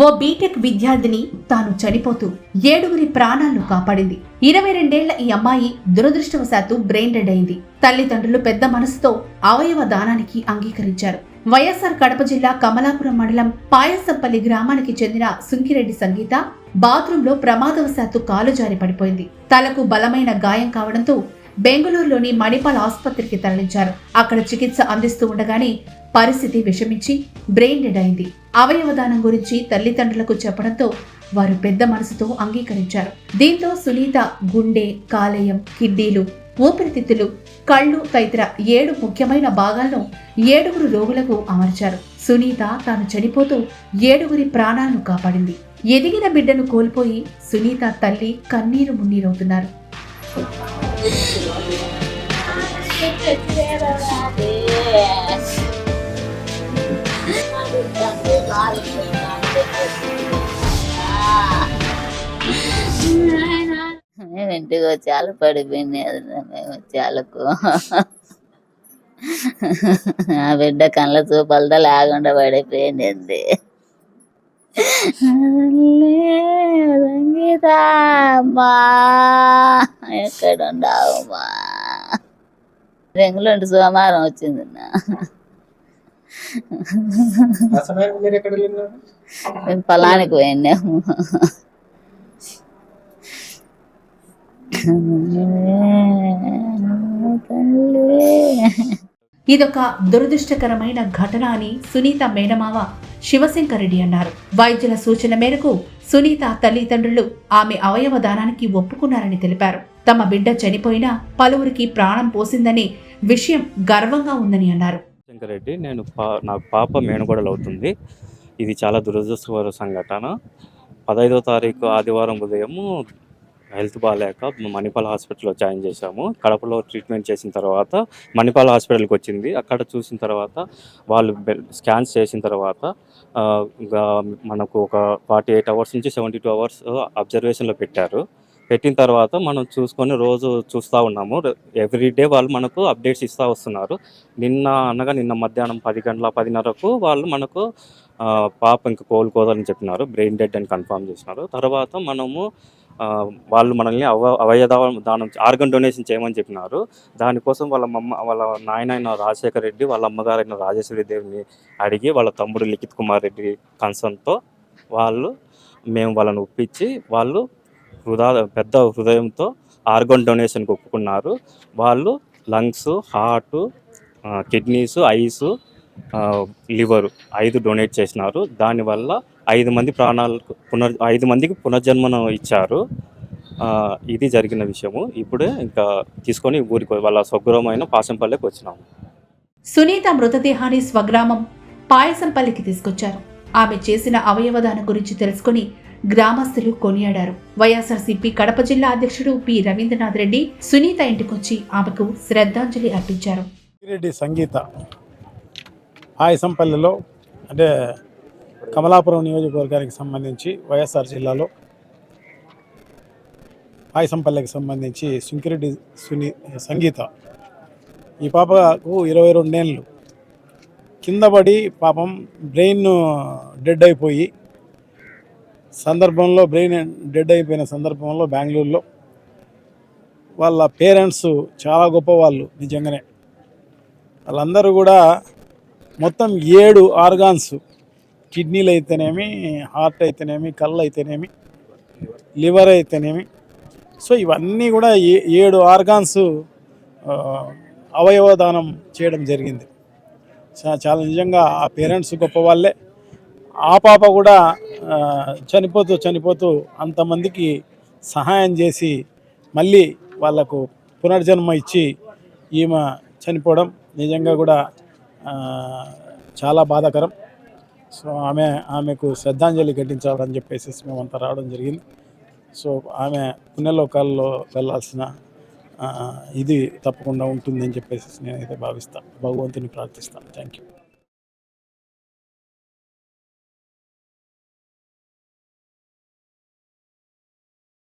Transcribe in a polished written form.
ఓ BTech విద్యార్థిని తాను చనిపోతూ 7గురి ప్రాణాలను కాపాడింది. 22 ఈ అమ్మాయి దురదృష్టవశాత్తు బ్రెయిన్ డెడ్ అయింది. తల్లిదండ్రులు పెద్ద మనసుతో అవయవ దానానికి అంగీకరించారు. వైఎస్ఆర్ కడప జిల్లా కమలాపురం మండలం పాయసంపల్లి గ్రామానికి చెందిన సుంకిరెడ్డి సంగీత బాత్రూంలో ప్రమాదవశాత్తు కాలు జారి పడిపోయింది. తలకు బలమైన గాయం కావడంతో బెంగళూరులోని మణిపాల్ ఆసుపత్రికి తరలించారు. అక్కడ చికిత్స అందిస్తూ ఉండగానే పరిస్థితి విషమించి బ్రెయిన్ డెడ్ అయింది. అవయవదానం గురించి తల్లిదండ్రులకు చెప్పడంతో వారు పెద్ద మనసుతో అంగీకరించారు. దీంతో సునీత గుండె, కాలేయం, కిడ్నీలు, ఊపిరితిత్తులు, కళ్ళు తదితర 7 ముఖ్యమైన భాగాలను 7గురు రోగులకు అమర్చారు. సునీత తాను చనిపోతూ 7గురి ప్రాణాలను కాపాడింది. ఎదిగిన బిడ్డను కోల్పోయి సునీత తల్లి కన్నీరు మున్నీరవుతున్నారు. మేము ఇంటికి వచ్చి పడిపోయింది చాలకు ఆ బిడ్డ కళ్ళ చూపలతో లేకుండా పడిపోయింది. సంగీత అమ్మా ఎక్కడుండవమ్మా? బెంగళూరు సోమవారం వచ్చింది. మేము పొలానికి పోయినాము. ఇదొక దురదృష్టకరమైన ఘటన అని సునీత మేనమావ శివశంకర్ రెడ్డి అన్నారు. వైద్యుల సూచన మేరకు సునీత తల్లిదండ్రులు ఆమె అవయవ దానానికి ఒప్పుకున్నారని తెలిపారు. తమ బిడ్డ చనిపోయినా పలువురికి ప్రాణం పోసిందనే విషయం గర్వంగా ఉందని అన్నారు. శంకర్ రెడ్డి, నాకు పాప మేనగోడలు అవుతుంది. ఇది చాలా దురదృష్టకర సంఘటన. 15వ తారీఖు ఆదివారం ఉదయం హెల్త్ బాగాలేక మణిపాల్ హాస్పిటల్లో జాయిన్ చేశాము. కడపలో ట్రీట్మెంట్ చేసిన తర్వాత మణిపాల్ హాస్పిటల్కి వచ్చింది. అక్కడ చూసిన తర్వాత వాళ్ళు స్కాన్స్ చేసిన తర్వాత మనకు ఒక 48 అవర్స్ నుంచి 72 అవర్స్ అబ్జర్వేషన్లో పెట్టిన తర్వాత మనం చూసుకొని రోజు చూస్తూ ఉన్నాము. ఎవ్రీడే వాళ్ళు మనకు అప్డేట్స్ ఇస్తూ వస్తున్నారు. నిన్న మధ్యాహ్నం 10:10:30కు వాళ్ళు మనకు పాప ఇంకా కోలుకోదని చెప్పినారు. బ్రెయిన్ డెడ్ అని కన్ఫర్మ్ చేసినారు. తర్వాత వాళ్ళు మనల్ని అవయదానం ఆర్గన్ డొనేషన్ చేయమని చెప్పినారు. దానికోసం వాళ్ళ నాయన రాజశేఖర్ రెడ్డి, వాళ్ళ అమ్మగారైన రాజేశ్వరి దేవిని అడిగి వాళ్ళ తమ్ముడు లిఖిత్ కుమార్ రెడ్డి కన్సర్న్తో మేము వాళ్ళని ఒప్పించి వాళ్ళు పెద్ద హృదయంతో ఆర్గన్ డొనేషన్కి ఒప్పుకున్నారు. వాళ్ళు lungs, heart, kidneys, ice, liver 5 donate చేసినారు. దానివల్ల 5 మందికి పునర్జన్మను ఇచ్చారు. ఇది జరిగిన విషయము. ఇప్పుడే ఇంకా తీసుకొని ఊరికి వాళ్ళ స్వగృహమైన పాసంపల్లికి వచ్చినాము. సునీత మృతదేహాన్ని స్వగ్రామం పాయసంపల్లికి తీసుకొచ్చారు. ఆమె చేసిన అవయవదానం గురించి తెలుసుకుని గ్రామస్తులు కొనియాడారు. వైఎస్ఆర్సీపీ కడప జిల్లా అధ్యక్షుడు పి రవీంద్రనాథ్ రెడ్డి సునీత ఇంటికొచ్చి ఆమెకు శ్రద్ధాంజలి అర్పించారు. రెడ్డి సంగీత పాయసంపల్లిలో అంటే కమలాపురం నియోజకవర్గానికి సంబంధించి వైఎస్ఆర్ జిల్లాలో పాయసంపల్లికి సంబంధించి సుంకిరెడ్డి సంగీత ఈ పాపకు 22 ఏళ్ళు కింద పడి పాపం బ్రెయిన్ డెడ్ అయిపోయి బ్రెయిన్ అయిపోయిన సందర్భంలో బెంగళూరులో వాళ్ళ పేరెంట్స్ చాలా గొప్పవాళ్ళు. నిజంగానే వాళ్ళందరూ కూడా మొత్తం 7 ఆర్గాన్స్, కిడ్నీలు అయితేనేమి, హార్ట్ అయితేనేమి, కళ్ళు అయితేనేమి, లివర్ అయితేనేమి, సో ఇవన్నీ కూడా 7 ఆర్గాన్స్ అవయవదానం చేయడం జరిగింది. చాలా నిజంగా ఆ పేరెంట్స్ గొప్ప వాళ్ళే. ఆ పాప కూడా చనిపోతూ అంతమందికి సహాయం చేసి మళ్ళీ వాళ్ళకు పునర్జన్మ ఇచ్చి ఈమె చనిపోవడం నిజంగా కూడా చాలా బాధాకరం. సో ఆమెకు శ్రద్ధాంజలి ఘటించాలని చెప్పేసి మేమంతా రావడం జరిగింది. సో ఆమె పుణ్యలోకాల్లో వెళ్ళాల్సిన ఇది తప్పకుండా ఉంటుందని చెప్పేసి నేనైతే భావిస్తాను. భగవంతుని ప్రార్థిస్తాను. Thank you.